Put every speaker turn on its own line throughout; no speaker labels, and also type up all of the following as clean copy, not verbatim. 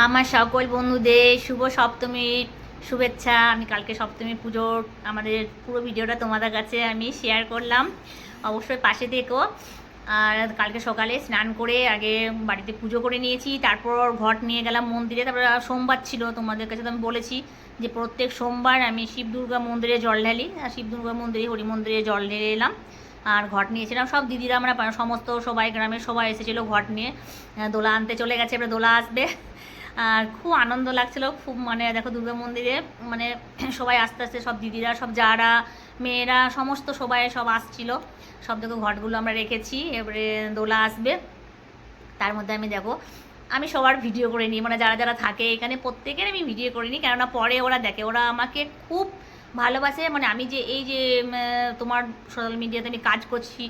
আমার সকল বন্ধুদের শুভ সপ্তমীর শুভেচ্ছা। আমি কালকে সপ্তমী পুজোর আমাদের পুরো ভিডিওটা তোমাদের কাছে আমি শেয়ার করলাম, অবশ্যই পাশে থেকো। আর কালকে সকালে স্নান করে আগে বাড়িতে পুজো করে নিয়েছি, তারপর ঘট নিয়ে গেলাম মন্দিরে। তারপরে সোমবার ছিল, তোমাদের কাছে তো আমি বলেছি যে প্রত্যেক সোমবার আমি শিব দুর্গা মন্দিরে জল ঢালি, আর শিব দুর্গা মন্দিরে হরি মন্দিরে জল ঢেলে এলাম। আর ঘট নিয়েছিলাম, সব দিদিরা আমরা সমস্ত সবাই গ্রামের সবাই এসেছিলো ঘট নিয়ে। দোলা আনতে চলে গেছে, এবার দোলা আসবে। আর খুব আনন্দ লাগছিল, খুব মানে দেখো দুর্গা মন্দিরে মানে সবাই আস্তে আস্তে সব দিদিরা, সব যারা মেয়েরা সমস্ত সবাই সব আসছিল। সব দেখো ঘটগুলো আমরা রেখেছি, এবারে দোলা আসবে। তার মধ্যে আমি দেখো আমি সবার ভিডিও করে নিই, মানে যারা যারা থাকে এখানে প্রত্যেকের আমি ভিডিও করে নিই, কেননা পরে ওরা দেখে, ওরা আমাকে খুব ভালোবাসে। মানে আমি যে এই যে তোমার সোশ্যাল মিডিয়াতে আমি কাজ করছি,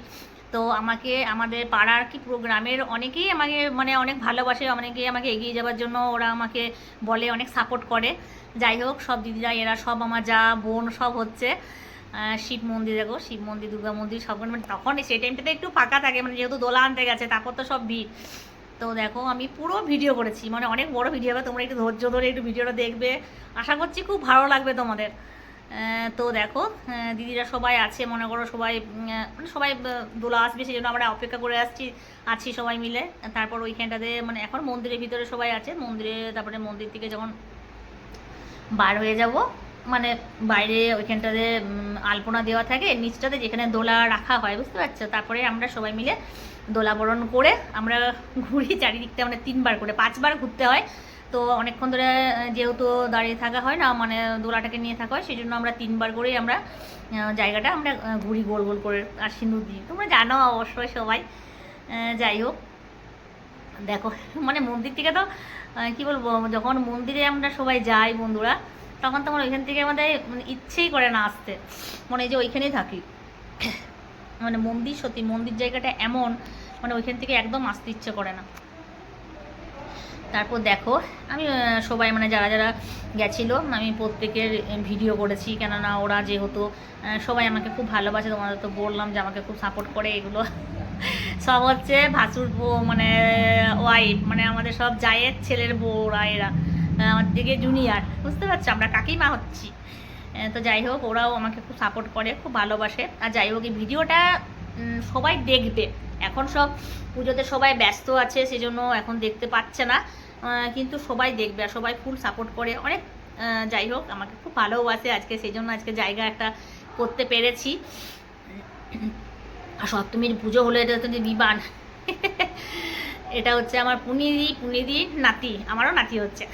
তো আমাকে আমাদের পাড়ার কি পুরো গ্রামের অনেকেই আমাকে মানে অনেক ভালোবাসে, অনেকেই আমাকে এগিয়ে যাওয়ার জন্য ওরা আমাকে বলে, অনেক সাপোর্ট করে। যাই হোক, সব দিদিরা এরা সব আমার যা বোন সব হচ্ছে শিব মন্দির, দেখো শিব মন্দির দুর্গা মন্দির সব, মানে তখন সেই টাইমটাতে একটু ফাঁকা থাকে, মানে যেহেতু দোলা আনতে গেছে, তারপর তো সব ভিড়। তো দেখো আমি পুরো ভিডিও করেছি, মানে অনেক বড় ভিডিও হবে, তোমরা একটু ধৈর্য ধরে একটু ভিডিওটা দেখবে, আশা করছি খুব ভালো লাগবে তোমাদের। তো দেখো দিদিরা সবাই আছে, মনে করো সবাই মানে সবাই দোলা আসবে সেই জন্য আমরা অপেক্ষা করে আছি সবাই মিলে। তারপর ওইখানটাতে মানে এখন মন্দিরের ভিতরে সবাই আছে মন্দিরে, তারপরে মন্দির থেকে যখন বার হয়ে যাব, মানে বাইরে ওইখানটাতে আলপনা দেওয়া থাকে নিচটাতে, যেখানে দোলা রাখা হয়, বুঝতে পারছো। তারপরে আমরা সবাই মিলে দোলা বরণ করে আমরা ঘুরি চারিদিকটা, মানে 3বার করে 5বার ঘুরতে হয়। তো অনেকক্ষণ ধরে যেহেতু দাঁড়িয়ে থাকা হয় না, মানে দোলাটাকে নিয়ে থাকা হয়, সেই জন্য আমরা 3বার করেই আমরা জায়গাটা আমরা ঘুরি গোল গোল করে, আর সিঁদুর দিই, তোমরা জানো অবশ্যই সবাই। যাই হোক দেখো, মানে মন্দির থেকে তো কী বলবো, যখন মন্দিরে আমরা সবাই যাই বন্ধুরা, তখন তোমার ওইখান থেকে আমাদের মানে ইচ্ছেই করে না আসতে, মানে যে ওইখানেই থাকি। মানে মন্দির সত্যি মন্দির জায়গাটা এমন, মানে ওইখান থেকে একদম আসতে ইচ্ছে করে না। তারপর দেখো আমি সবাই মানে যারা যারা গেছিলো আমি প্রত্যেকের ভিডিও করেছি, কেননা ওরা যেহেতু সবাই আমাকে খুব ভালোবাসে, তোমাদের তো বললাম যে আমাকে খুব সাপোর্ট করে। এগুলো সব হচ্ছে ভাসুর বউ, মানে ওয়াইফ, মানে আমাদের সব জায়ের ছেলের বউরা, এরা আমার দিকে জুনিয়র, বুঝতে পারছো, আমরা কাকিমা হচ্ছি। তো যাই হোক, ওরাও আমাকে খুব সাপোর্ট করে, খুব ভালোবাসে। আর যাই হোক এই ভিডিওটা সবাই দেখবে, এখন সব পুজোতে সবাই ব্যস্ত আছে সেজন্য এখন দেখতে পাচ্ছে না, কিন্তু সবাই দেখবে আর সবাই ফুল সাপোর্ট করে অনেক। যাই হোক আমাকে খুব ভালোবাসে আজকে, সেই জন্য আজকে জায়গা একটা করতে পেরেছি। আর সপ্তমীর পুজো হলো, এটা হচ্ছে বিবান। এটা হচ্ছে আমার পুনিদির নাতি, আমারও নাতি হচ্ছে।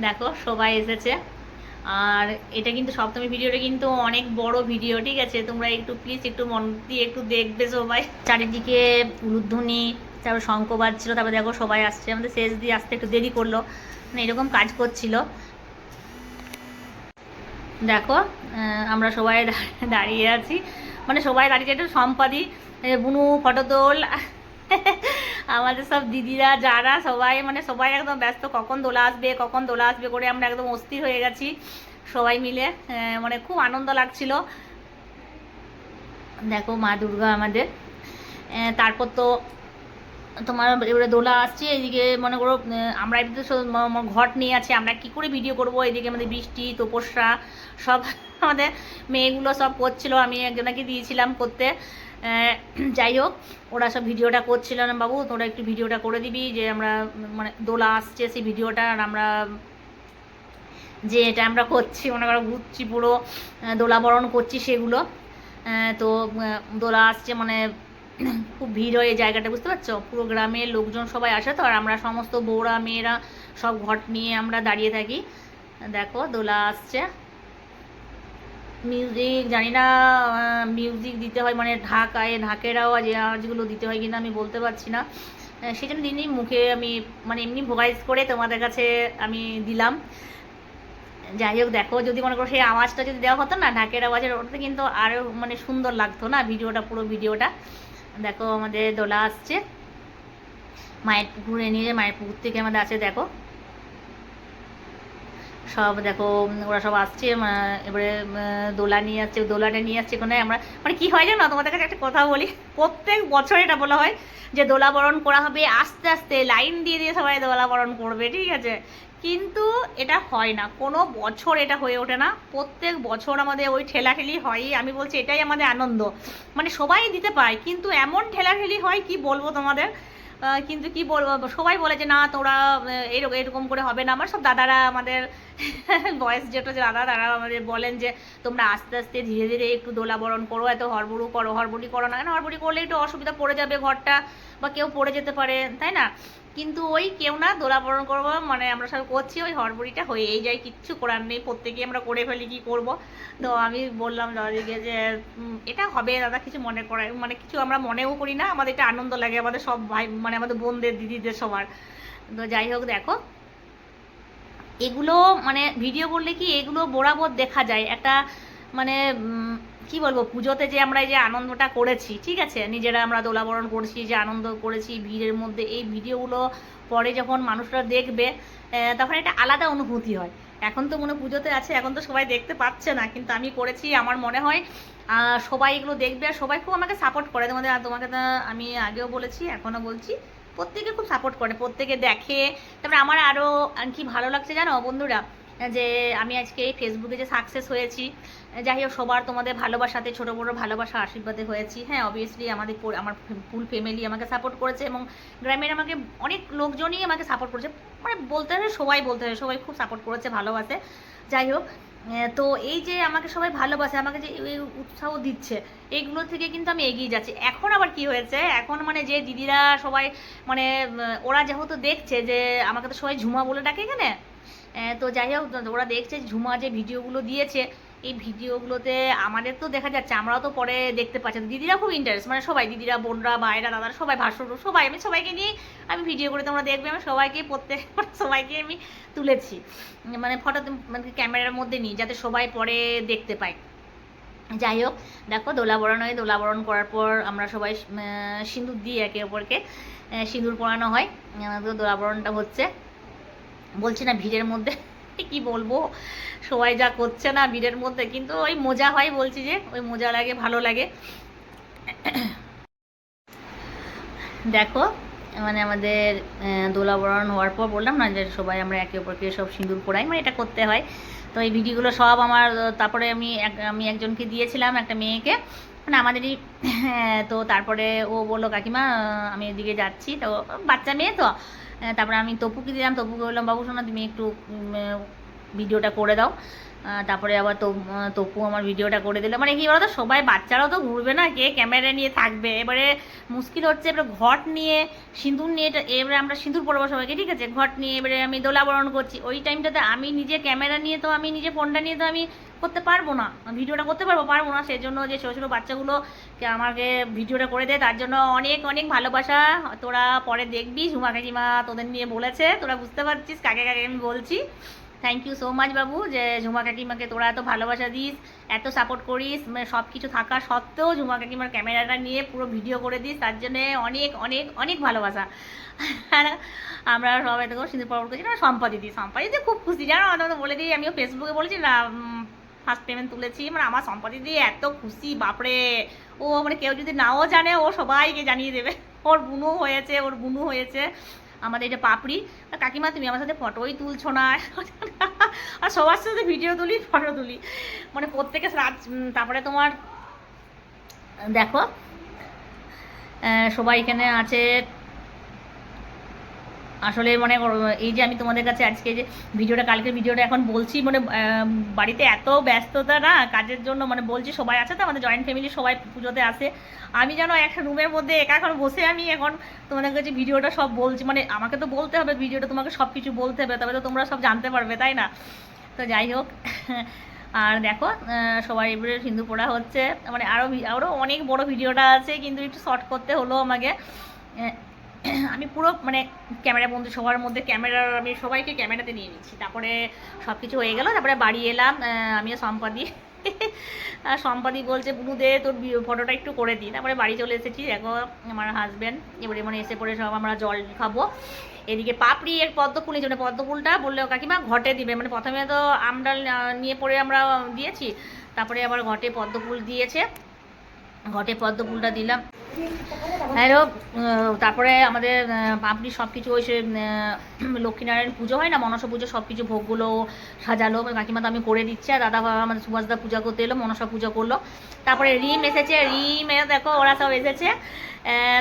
দেখো সবাই এসেছে। আর এটা কিন্তু সপ্তমী ভিডিওটা কিন্তু অনেক বড় ভিডিও, ঠিক আছে, তোমরা একটু প্লিজ একটু মন দিয়ে একটু দেখবে সবাই। চারিদিকে উলুধ্বনি, তারপর শঙ্খ বাজছিল, তারপরে দেখো সবাই আসছে, আমাদের শেষ দিয়ে আসতে একটু দেরি করলো, মানে এরকম কাজ করছিল। দেখো আমরা সবাই দাঁড়িয়ে আছি, মানে সবাই দাঁড়িয়ে একটু সম্পাদি, বুনু ফটো তোল। আমাদের সব দিদিরা যারা সবাই মানে সবাই একদম ব্যস্ত, কখন দোলা আসবে কখন দোলা আসবে করে আমরা একদম অস্থির হয়ে গেছি সবাই মিলে, মানে খুব আনন্দ লাগছিল। দেখো মা দুর্গা আমাদের। তারপর তো তোমার এবারে দোলা আসছে, এইদিকে মনে করো আমরা এদিকে ঘট নিয়ে আছে, আমরা কি করে ভিডিও করব, এদিকে আমাদের বৃষ্টি তপস্যা সব আমাদের মেয়েগুলো সব করছিল, আমি একজনকে দিয়েছিলাম করতে। যাই হোক ওরা সব ভিডিওটা করছিল না, বাবু তোরা একটু ভিডিওটা করে দিবি যে আমরা মানে দোলা আসছে সেই ভিডিওটা, আর আমরা যে এটা আমরা করছি মনে করো ঘুরছি পুরো দোলা বরণ করছি সেগুলো। তো দোলা আসছে মানে খুব ভিড় হয় এই জায়গাটা, বুঝতে পারছো, পুরো গ্রামের লোকজন সবাই আসে তো, আর আমরা সমস্ত বউরা মেয়েরা সব ঘট নিয়ে আমরা দাঁড়িয়ে থাকি। দেখো দোলা আসছে, মিউজিক জানি না, মিউজিক দিতে হয় মানে ঢাকের আওয়াজ, এই আওয়াজগুলো দিতে হয় কিনা আমি বলতে পারছি না, সেই জন্য দিনই মুখে আমি মানে এমনি ভোকাইজ করে তোমাদের কাছে আমি দিলাম। যাই হোক দেখো, যদি মনে করো সেই আওয়াজটা যদি দেওয়া হতো না ঢাকের আওয়াজের, ওটাতে কিন্তু আরও মানে সুন্দর লাগতো না ভিডিওটা, পুরো ভিডিওটা। দেখো আমাদের দোলা আসছে, মায়ের পুকুরে নিয়ে মায়ের পুকুর থেকে আমাদের আছে, দেখো সব দেখো ওরা সব আসছে, এবারে দোলা নিয়ে আসছে, দোলাটা নিয়ে আসছে ওখানে। আমরা মানে কি হয় জানো, তোমাদের কাছে একটা কথা বলি, প্রত্যেক বছর এটা বলা হয় যে দোলা বরণ করা হবে, আস্তে আস্তে লাইন দিয়ে দিয়ে সবাই দোলা বরণ করবে, ঠিক আছে, কিন্তু এটা হয় না, কোনো বছর এটা হয়ে ওঠে না। প্রত্যেক বছর আমাদের ওই ঠেলাঠেলি হয়। আমি বলছি এটাই আমাদের আনন্দ, মানে সবাই দিতে পায়, কিন্তু এমন ঠেলাঠেলি হয় কি বলবো তোমাদের। কিন্তু কি বলবো, সবাই বলে যে না তোরা এরকম এরকম করে হবে না। আমার সব দাদারা, আমাদের বয়স যেটা দাদা, তারা আমাদের বলেন যে তোমরা আস্তে আস্তে ধীরে ধীরে একটু দোলা বরণ করো, এত হড়বড়ু করো, হড়বড়ি করো না কেন, হড়বড়ি করলে একটু অসুবিধা পড়ে যাবে ঘরটা, বা কেউ পড়ে যেতে পারে, তাই না। কিন্তু ওই কেউ না দোলা বরণ করবো মানে আমরা সব করছি, ওই হড়বড়িটা হয়েই যায়, কিচ্ছু করার নেই, প্রত্যেকেই আমরা করে ফেলি, কি করব। তো আমি বললাম দাদাদিকে যে এটা হবে দাদা, কিছু মনে করায় মানে কিছু আমরা মনেও করি না, আমাদের এটা আনন্দ লাগে, আমাদের সব ভাই মানে আমাদের বোনদের দিদিদের সবার। তো যাই হোক দেখো, এগুলো মানে ভিডিও করলে কি এগুলো বরাবর দেখা যায় একটা, মানে কি বলবো, পুজোতে যে আমরা এই যে আনন্দটা করেছি, ঠিক আছে, নিজেরা আমরা দোলাবরণ করেছি, যে আনন্দ করেছি ভিড়ের মধ্যে, এই ভিডিওগুলো পরে যখন মানুষরা দেখবে তখন একটা আলাদা অনুভূতি হয়। এখন তো মনে পুজোতে আছে, এখন তো সবাই দেখতে পাচ্ছে না, কিন্তু আমি করেছি, আমার মনে হয় সবাই এগুলো দেখবে, আর সবাই খুব আমাকে সাপোর্ট করে। তোমাকে তো আমি আগেও বলেছি, এখনও বলছি, প্রত্যেকে খুব সাপোর্ট করে, প্রত্যেকে দেখে। তারপরে আমার আরও কি ভালো লাগছে জানো বন্ধুরা, যে আমি আজকে এই ফেসবুকে যে সাকসেস হয়েছি, যাই হোক সবার তোমাদের ভালোবাসাতে, ছোটো বড়ো ভালোবাসা আশীর্বাদে হয়েছি। হ্যাঁ অবভিয়াসলি আমার ফুল ফ্যামিলি আমাকে সাপোর্ট করেছে, এবং গ্রামের আমাকে অনেক লোকজনই আমাকে সাপোর্ট করেছে, মানে বলতে হয় সবাই, বলতে হয় সবাই খুব সাপোর্ট করেছে, ভালোবাসে। যাই হোক, তো এই যে আমাকে সবাই ভালোবাসে, আমাকে যে এই উৎসাহ দিচ্ছে, এইগুলো থেকে কিন্তু আমি এগিয়ে যাচ্ছি। এখন আবার কি হয়েছে, এখন মানে যে দিদিরা সবাই মানে ওরা যেহেতু দেখছে যে আমাকে তো সবাই ঝুমা বলে ডাকে এখানে, তো যাই হোক ওরা দেখছে ঝুমা যে ভিডিওগুলো দিয়েছে, এই ভিডিওগুলোতে আমাদের তো দেখা যাচ্ছে, আমরাও তো পরে দেখতে পাচ্ছি, দিদিরা খুব ইন্টারেস্ট, মানে সবাই দিদিরা, বোনরা, মায়েরা, দাদারা, সবাই, ভাসুর, সবাই, আমি সবাইকে নিয়ে আমি ভিডিও করে, তোমরা দেখবে আমি সবাইকে সবাইকে আমি তুলেছি, মানে ফটো মানে ক্যামেরার মধ্যে নিই, যাতে সবাই পরে দেখতে পায়। যাই হোক দেখো, দোলাবরণ হয়, দোলাবরণ করার পর আমরা সবাই সিঁদুর দিই একে অপরকে, সিঁদুর পরানো হয়, দোলাবরণটা হচ্ছে, বলছি না ভিড়ের মধ্যে কি বলবো, সবাই যা করছে না ভিড়ের মধ্যে, কিন্তু ওই মজা হয়, বলছি যে ওই মজা লাগে, ভালো লাগে। দেখো মানে আমাদের দোলাবরণ হওয়ার পর বললাম না যে সবাই আমরা একে অপরকে সব সিঁদুর পরাই, মানে এটা করতে হয়। তো এই ভিডিওগুলো সব আমার, তারপরে আমি একজনকে দিয়েছিলাম, একটা মেয়েকে, মানে আমাদেরই, তো তারপরে ও বললো কাকিমা আমি এদিকে যাচ্ছি, তো বাচ্চা মেয়ে তো, তারপরে আমি তপুকে দিলাম, তপুকে বললাম বাবু শোনা তুমি একটু ভিডিওটা করে দাও। তারপরে আবার তপু আমার ভিডিওটা করে দিল, মানে কি বলতো সবাই, বাচ্চারাও তো ঘুরবে না, কে ক্যামেরা নিয়ে থাকবে, এবারে মুশকিল হচ্ছে, এবারে ঘট নিয়ে সিঁদুর নিয়ে, এবারে আমরা সিঁদুর পরবো সবাইকে, ঠিক আছে, ঘট নিয়ে এবারে আমি দোলাবরণ করছি, ওই টাইমটাতে আমি নিজে ক্যামেরা নিয়ে তো, আমি নিজে ফোনটা নিয়ে তো আমি করতে পারবো না, ভিডিওটা করতে পারবো না, সেই জন্য যে ছোটো ছোটো বাচ্চাগুলো আমাকে ভিডিওটা করে দেয়, তার জন্য অনেক অনেক ভালোবাসা। তোরা পরে দেখবি, ঝুমা কাকিমা তোদের নিয়ে বলেছে, তোরা বুঝতে পারছিস কাকে কাকে আমি বলছি। থ্যাংক ইউ সো মাচ বাবু, যে ঝুমা কাকিমাকে তোরা এত ভালোবাসা দিস, এত সাপোর্ট করিস, মানে সব কিছু থাকা সত্ত্বেও ঝুমা কাকিমার ক্যামেরাটা নিয়ে পুরো ভিডিও করে দিস, তার জন্যে অনেক অনেক অনেক ভালোবাসা। আর আমরা সবাই তো সিঁদুর পরবর্তী করছি না, সম্পাদিদি খুব খুশি, জানো আমাদের বলে দিই, আমিও ফেসবুকে বলেছি না ফার্স্ট পেমেন্ট তুলেছি, মানে আমার সম্পাদিদি এত খুশি, বাপরে, ও মানে কেউ যদি নাও জানে ও সবাইকে জানিয়ে দেবে, ওর বুনু হয়েছে, ওর বুনু হয়েছে। আমাদের এটা পাপড়ি, কাকিমা তুমি আমার সাথে ফটোই তুলছো না, আর সবার সাথে ভিডিও তুলি, ফটো তুলি, মানে প্রত্যেকে তারপরে তোমার দেখো সবাই এখানে আছে, আসলে মানে এই যে আমি তোমাদের কাছে আজকে যে ভিডিওটা, কালকের ভিডিওটা এখন বলছি, মানে বাড়িতে এত ব্যস্ততা না কাজের জন্য, মানে বলছি সবাই আছে তো, আমাদের জয়েন্ট ফ্যামিলি সবাই পুজোতে আসে, আমি যেন একটা রুমের মধ্যে একা এখন বসে, আমি এখন তোমাদের কাছে ভিডিওটা সব বলছি, মানে আমাকে তো বলতে হবে ভিডিওটা, তোমাকে সব কিছু বলতে হবে, তবে তো তোমরা সব জানতে পারবে, তাই না। তো যাই হোক, আর দেখো সবাই এবারে সিঁদুর পড়া হচ্ছে, মানে আরও অনেক বড় ভিডিওটা আছে, কিন্তু একটু শর্ট করতে হলো আমাকে। আমি পুরো মানে ক্যামেরা বন্ধু সবার মধ্যে আমি সবাইকে ক্যামেরাতে নিয়ে নিচ্ছি, তারপরে সব কিছু হয়ে গেল, তারপরে বাড়ি এলাম, আমিও সম্পাদি আর সম্পাদি বলছে বুনু দে তোর ফটোটা একটু করে দিই। তারপরে বাড়ি চলে এসেছি, দেখো আমার হাজব্যান্ড এবারে মানে এসে পড়ে সব আমরা জল খাবো। এদিকে পাপড়ি এর পদ্মফুল নিয়েছে, মানে পদ্মফুলটা বললে কাকিমা ঘটে দিবে, মানে প্রথমে তো আমডাল নিয়ে পড়ে আমরা দিয়েছি, তারপরে আবার ঘটে পদ্মফুল দিয়েছে, ঘটে পদ্মফুলটা দিলাম। হ্যালো, তারপরে আমাদের পাপড়ি সব কিছু ওই সে লক্ষ্মীনারায়ণ পুজো হয় না, মনসা পুজো, সব কিছু ভোগগুলো সাজালো কাকিমা, তো আমি করে দিচ্ছি। আর দাদা আমাদের সুভাষদা পূজা করতে এলো, মনসা পুজো করলো। তারপরে রিম এসেছে, রিম দেখো ওরা সব এসেছে।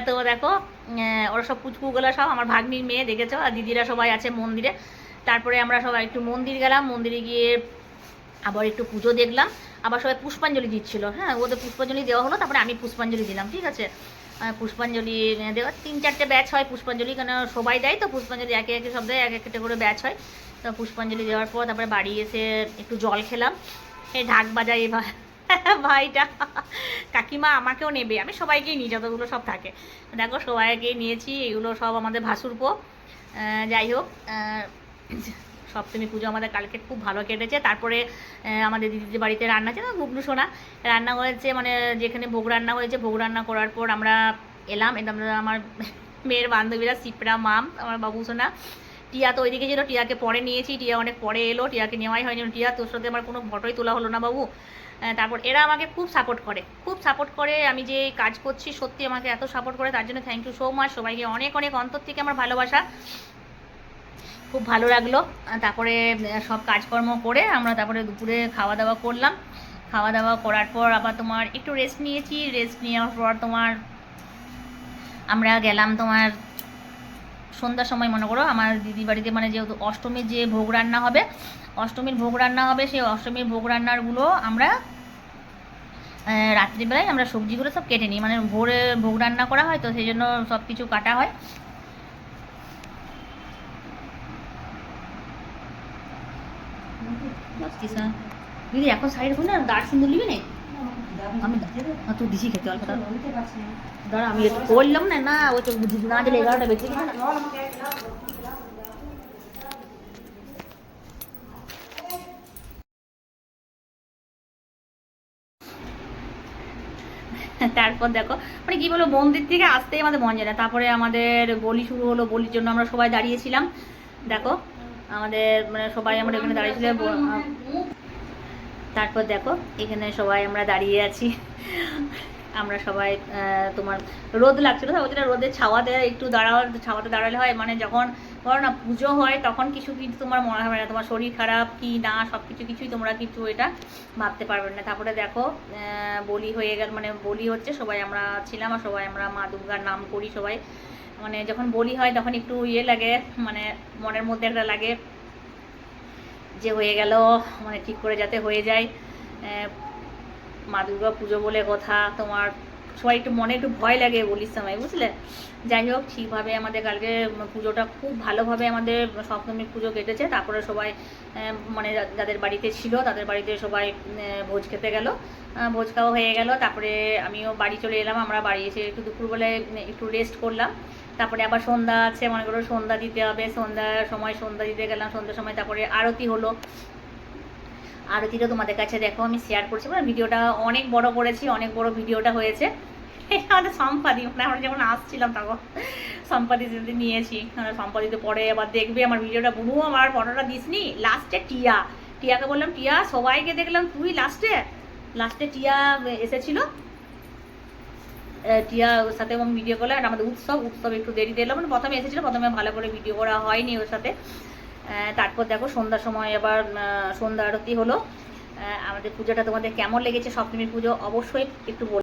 তো দেখো ওরা সব পুচকুগুলো সব আমার ভাগ্নির মেয়ে দেখেছো, আর দিদিরা সবাই আছে মন্দিরে। তারপরে আমরা সবাই একটু মন্দির গেলাম, মন্দিরে গিয়ে আবার একটু পুজো দেখলাম, আবার সবাই পুষ্পাঞ্জলি দিচ্ছিল। হ্যাঁ, ওদের পুষ্পাঞ্জলি দেওয়া হলো, তারপরে আমি পুষ্পাঞ্জলি দিলাম। ঠিক আছে, পুষ্পাঞ্জলি দেওয়া 3-4টে ব্যাচ হয় পুষ্পাঞ্জলি, কেন সবাই দেয় তো পুষ্পাঞ্জলি, একে একে সব দেয়, এক একটা করে ব্যাচ হয়। তো পুষ্পাঞ্জলি দেওয়ার পর তারপরে বাড়ি এসে একটু জল খেলাম। এই ঢাক বাজাই ভাইটা কাকিমা আমাকেও নেবে, আমি সবাইকেই নিই যতগুলো সব থাকে, দেখো সবাইকেই নিয়েছি। এগুলো সব আমাদের ভাসুরপো। যাই হোক, সপ্তমী পুজো আমাদের কালকে খুব ভালো কেটেছে। তারপরে আমাদের দিদিদের বাড়িতে রান্না আছে না, গুগলু সোনা রান্না হয়েছে, মানে যেখানে ভোগ রান্না হয়েছে, ভোগ রান্না করার পর আমরা এলাম। আমার মেয়ের বান্ধবীরা শিপ্রা, মাম, আমার বাবু সোনা, টিয়া তো ওইদিকে ছিল, টিয়াকে পরে নিয়েছি, টিয়া অনেক পরে এলো, টিয়াকে নেওয়াই হয়নি। টিয়া তোর সাথে আমার কোনো ফটোই তোলা হলো না বাবু। তারপর এরা আমাকে খুব সাপোর্ট করে, খুব সাপোর্ট করে, আমি যে কাজ করছি সত্যি আমাকে এত সাপোর্ট করে, তার জন্য থ্যাংক ইউ সো মাচ সবাইকে, অনেক অনেক অন্তর থেকে আমার ভালোবাসা, খুব ভালো লাগলো। তারপরে সব কাজকর্ম করে আমরা তারপরে দুপুরে খাওয়া দাওয়া করলাম। খাওয়া দাওয়া করার পর আবার তোমার একটু রেস্ট নিয়েছি, রেস্ট নেওয়ার পর তোমার আমরা গেলাম তোমার সন্ধ্যার সময়, মনে করো আমার দিদি বাড়িতে, মানে যেহেতু অষ্টমীর যে ভোগ রান্না হবে, অষ্টমীর ভোগ রান্না হবে, সেই অষ্টমীর ভোগ রান্নারগুলো আমরা রাত্রিবেলায় আমরা সবজিগুলো সব কেটে নিই, মানে ভোরে ভোগ রান্না করা হয় তো সেই জন্য সব কিছু কাটা হয়। দিদি এখন সাইড হল না, দাঁড় সিন্দুর নিবি না, আমি তো দিছি খেতে অল্প দাঁড়া, আমি একটু করলাম না, না ওই তো না দিলে 11টা বেঁচে গেছে না। তারপর দেখো মানে কি বলবো, মন্দির থেকে আসতেই আমাদের মন যায় না। তারপরে আমাদের বলি শুরু হলো, বলির জন্য আমরা সবাই দাঁড়িয়েছিলাম। দেখো আমাদের মানে সবাই আমরা এখানে দাঁড়িয়েছিলাম। তারপর দেখো এখানে সবাই আমরা দাঁড়িয়ে আছি, আমরা সবাই তোমার রোদ লাগছিল, ওই জন্য রোদের ছাওয়াতে একটু ছাওয়াতে দাঁড়ালে হয়, মানে যখন ধরো না পুজো হয় তখন কিছু কিন্তু তোমার মনে হবে না, তোমার শরীর খারাপ কি না সব কিছুই তোমরা কিন্তু এটা ভাবতে পারবেন না। তারপরে দেখো বলি হয়ে গেল, মানে বলি হচ্ছে, সবাই আমরা ছিলাম, আর সবাই আমরা মা দুর্গার নাম করি সবাই, মানে যখন বলি হয় তখন একটু ইয়ে লাগে, মানে মনের মধ্যে একটা লাগে যে হয়ে গেল, মানে ঠিক করে যাতে হয়ে যায়। মা দুর্গা পুজো বলে কথা, তোমার সবাই একটু মনে একটু ভয় লাগে বলির সময়, বুঝলে। যাই হোক, ঠিকভাবে আমাদের কালকে পুজোটা খুব ভালোভাবে আমাদের সপ্তমীর পুজো কেটেছে। তারপরে সবাই মানে যাদের বাড়িতে ছিল তাদের বাড়িতে সবাই ভোজ খেতে গেল, ভোজ খাওয়া হয়ে গেল। তারপরে আমিও বাড়ি চলে এলাম, আমরা বাড়ি এসে একটু দুপুরবেলায় একটু রেস্ট করলাম। তারপরে আবার সন্ধ্যা আছে, মনে করো সন্ধ্যা দিতে হবে, সন্ধ্যার সময় সন্ধ্যা দিতে গেলাম, সন্ধ্যার সময় তারপরে আরতি হলো। আরতিটা তোমাদের কাছে দেখো আমি শেয়ার করছি, মানে ভিডিওটা অনেক বড় করেছি, অনেক বড় ভিডিওটা হয়েছে। আমাদের সম্পাদি, মানে আমরা যখন আসছিলাম তখন সম্পাদি যদি নিয়েছি, সম্পাদিতে পরে আবার দেখবে আমার ভিডিওটা, বুনু আমার ফটোটা দিসনি। লাস্টে টিয়াকে বললাম, টিয়া সবাইকে দেখলাম, তুই লাস্টে টিয়া এসেছিল, টিয়ার সাথে এবং ভিডিও করলাম। আর আমাদের উৎসব একটু দেরি দিলাম, মানে প্রথমে এসেছিলো, প্রথমে ভালো করে ভিডিও করা হয়নি ওর সাথে। তারপর দেখো সন্ধ্যার সময় আবার সন্ধ্যা আরতি হলো। আমাদের পুজোটা তোমাদের কেমন লেগেছে, সপ্তমীর পুজো অবশ্যই একটু